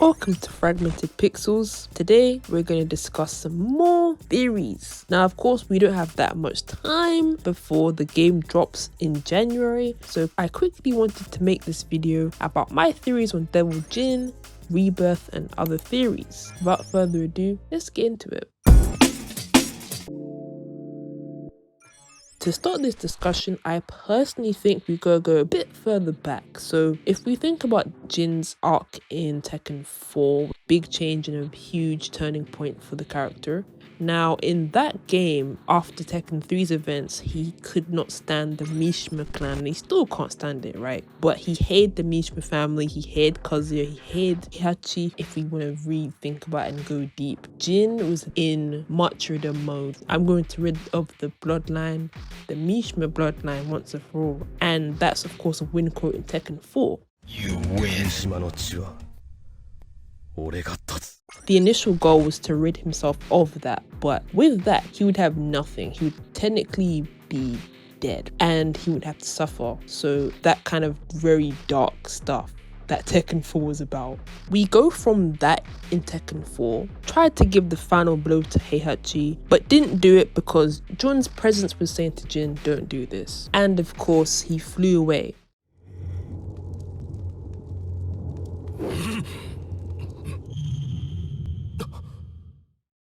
Welcome to Fragmented Pixels. Today we're going to discuss some more theories. Now of course we don't have that much time before the game drops in January, so I quickly wanted to make this video about my theories on Devil Jin, Rebirth and other theories. Without further ado, let's get into it. To start this discussion, I personally think we gotta go a bit further back. So if we think about Jin's arc in Tekken 4, big change and a huge turning point for the character. Now in that game, after Tekken 3's events, he could not stand the Mishima clan, and he still can't stand it, right? But he hated the Mishima family, he hated Kazuya, he hated Heihachi. If we want to rethink about it and go deep, Jin was in much ridder mode. I'm going to rid of the bloodline, the Mishima bloodline once and for all. And that's of course a win quote in Tekken 4. You win. The initial goal was to rid himself of that, but with that he would have nothing. He would technically be dead and he would have to suffer. So that kind of very dark stuff that Tekken 4 was about. We go from that in Tekken 4, tried to give the final blow to Heihachi, but didn't do it because Jun's presence was saying to Jin, don't do this. And of course he flew away.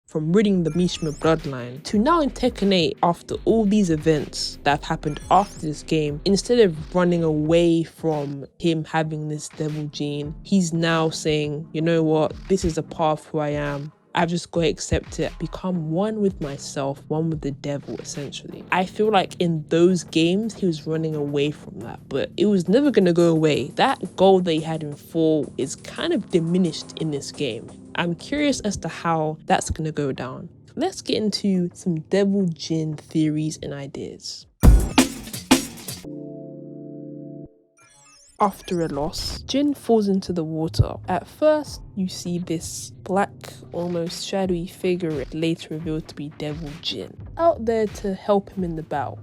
From ridding the Mishima bloodline to now in Tekken 8, after all these events that have happened after this game, instead of running away from him having this Devil Jin, he's now saying, you know what, this is a path who I am. I've just got to accept it, become one with myself, one with the devil, essentially. I feel like in those games, he was running away from that, but it was never going to go away. That goal that he had in 4 is kind of diminished in this game. I'm curious as to how that's going to go down. Let's get into some Devil Jin theories and ideas. After a loss, Jin falls into the water. At first, you see this black, almost shadowy figure later revealed to be Devil Jin, out there to help him in the battle.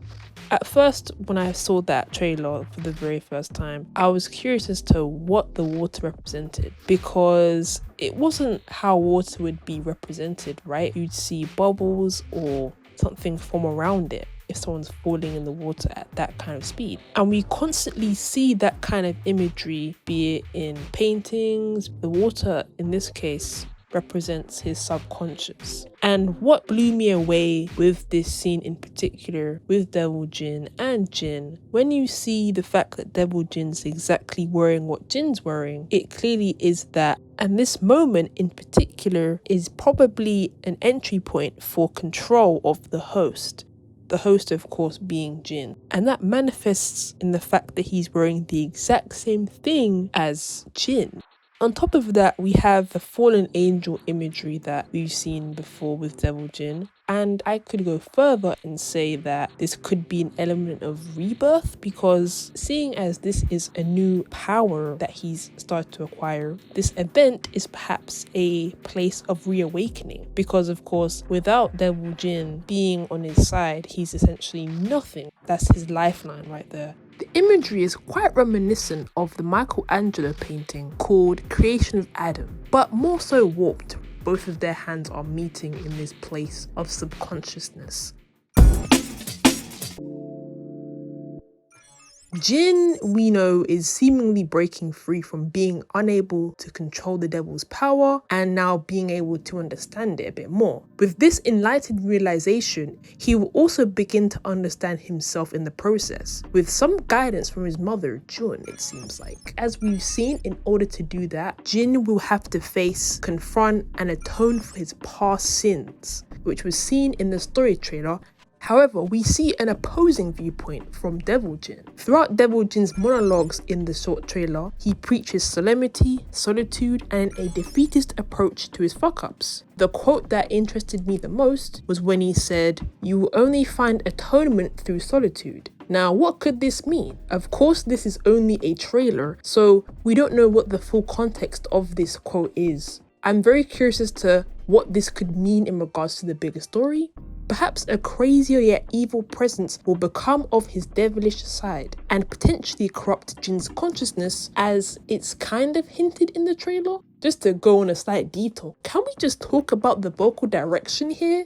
At first, when I saw that trailer for the very first time, I was curious as to what the water represented, because it wasn't how water would be represented, right? You'd see bubbles or something form around it if someone's falling in the water at that kind of speed. And we constantly see that kind of imagery, be it in paintings. The water, in this case, represents his subconscious. And what blew me away with this scene in particular, with Devil Jin and Jin, when you see the fact that Devil Jin's exactly wearing what Jin's wearing, it clearly is that. And this moment in particular is probably an entry point for control of the host. The host, of course, being Jin. And that manifests in the fact that he's wearing the exact same thing as Jin. On top of that, we have the fallen angel imagery that we've seen before with Devil Jin. And I could go further and say that this could be an element of rebirth, because seeing as this is a new power that he's started to acquire, this event is perhaps a place of reawakening. Because of course, without Devil Jin being on his side, he's essentially nothing. That's his lifeline right there. The imagery is quite reminiscent of the Michelangelo painting called Creation of Adam, but more so warped. Both of their hands are meeting in this place of subconsciousness. Jin, we know, is seemingly breaking free from being unable to control the devil's power and now being able to understand it a bit more. With this enlightened realization, he will also begin to understand himself in the process, with some guidance from his mother, Jun, it seems like. As we've seen, in order to do that, Jin will have to face, confront, and atone for his past sins, which was seen in the story trailer. However, we see an opposing viewpoint from Devil Jin. Throughout Devil Jin's monologues in the short trailer, he preaches solemnity, solitude, and a defeatist approach to his fuck-ups. The quote that interested me the most was when he said, "You will only find atonement through solitude." Now, what could this mean? Of course, this is only a trailer, so we don't know what the full context of this quote is. I'm very curious as to what this could mean in regards to the bigger story. Perhaps a crazier yet evil presence will become of his devilish side and potentially corrupt Jin's consciousness, as it's kind of hinted in the trailer. Just to go on a slight detour, can we just talk about the vocal direction here?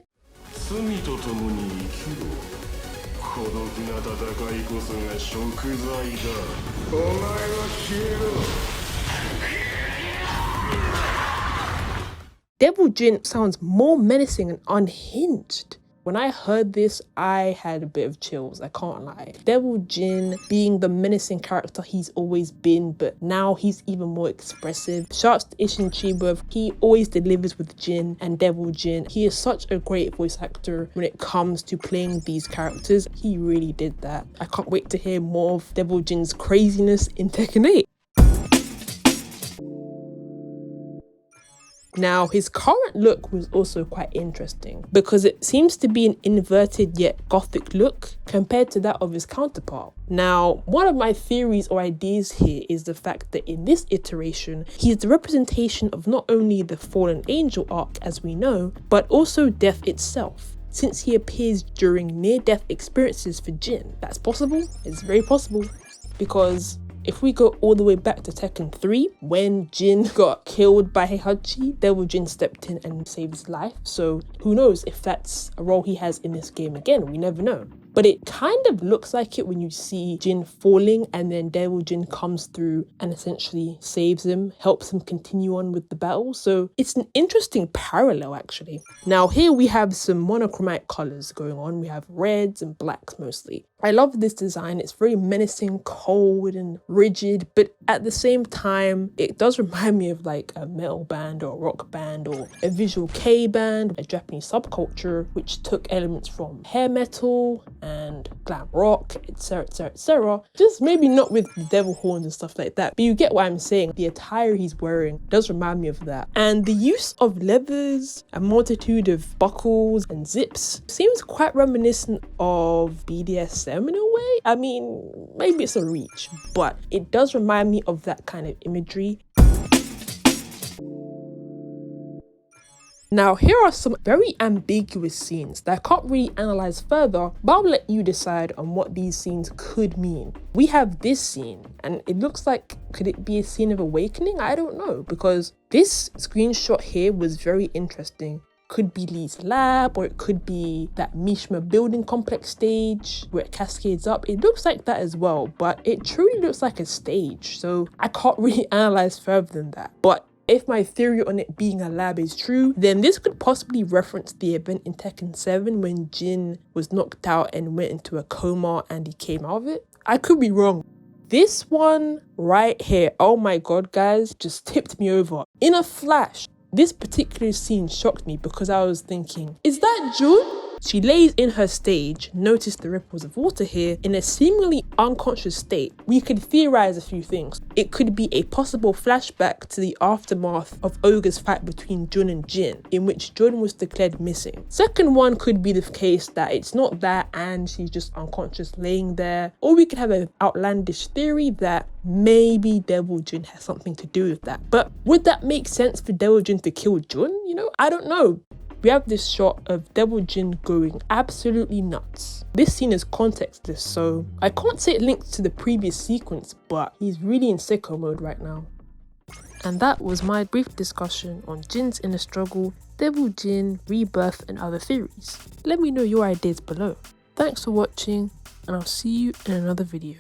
Devil Jin sounds more menacing and unhinged. When I heard this, I had a bit of chills, I can't lie. Devil Jin being the menacing character he's always been, but now he's even more expressive. Shouts to Ishin Chiba, he always delivers with Jin and Devil Jin. He is such a great voice actor when it comes to playing these characters. He really did that. I can't wait to hear more of Devil Jin's craziness in Tekken 8. Now, his current look was also quite interesting because it seems to be an inverted yet gothic look compared to that of his counterpart. Now, one of my theories or ideas here is the fact that in this iteration, he is the representation of not only the fallen angel arc as we know, but also death itself, since he appears during near-death experiences for Jin. That's possible, it's very possible, because if we go all the way back to Tekken 3, when Jin got killed by Heihachi, Devil Jin stepped in and saved his life. So who knows if that's a role he has in this game again, we never know. But it kind of looks like it when you see Jin falling and then Devil Jin comes through and essentially saves him, helps him continue on with the battle. So it's an interesting parallel actually. Now here we have some monochromatic colors going on. We have reds and blacks mostly. I love this design. It's very menacing, cold and rigid, but at the same time, it does remind me of like a metal band or a rock band or a visual K band, a Japanese subculture, which took elements from hair metal and glam rock, etc, etc, etc. Just maybe not with the devil horns and stuff like that, but you get what I'm saying. The attire he's wearing does remind me of that. And the use of leathers, a multitude of buckles and zips seems quite reminiscent of BDSM in a way. I mean, maybe it's a reach, but it does remind me of that kind of imagery. Now, here are some very ambiguous scenes that I can't really analyze further, but I'll let you decide on what these scenes could mean. We have this scene, and it looks like, could it be a scene of awakening? I don't know, because this screenshot here was very interesting. Could be Lee's lab, or it could be that Mishima building complex stage where it cascades up. It looks like that as well, but it truly looks like a stage, so I can't really analyze further than that. But if my theory on it being a lab is true, then this could possibly reference the event in Tekken 7 when Jin was knocked out and went into a coma and he came out of it. I could be wrong. This one right here, oh my god guys, just tipped me over in a flash. This particular scene shocked me because I was thinking, is that Jun? She lays in her stage, notice the ripples of water here, in a seemingly unconscious state. We could theorize a few things. It could be a possible flashback to the aftermath of Ogre's fight between Jun and Jin, in which Jun was declared missing. Second one could be the case that it's not that and she's just unconscious laying there. Or we could have an outlandish theory that maybe Devil Jin has something to do with that. But would that make sense for Devil Jin to kill Jun? You know, I don't know. We have this shot of Devil Jin going absolutely nuts. This scene is contextless, so I can't say it links to the previous sequence, but he's really in sicko mode right now. And that was my brief discussion on Jin's inner struggle, Devil Jin, rebirth and other theories. Let me know your ideas below. Thanks for watching, and I'll see you in another video.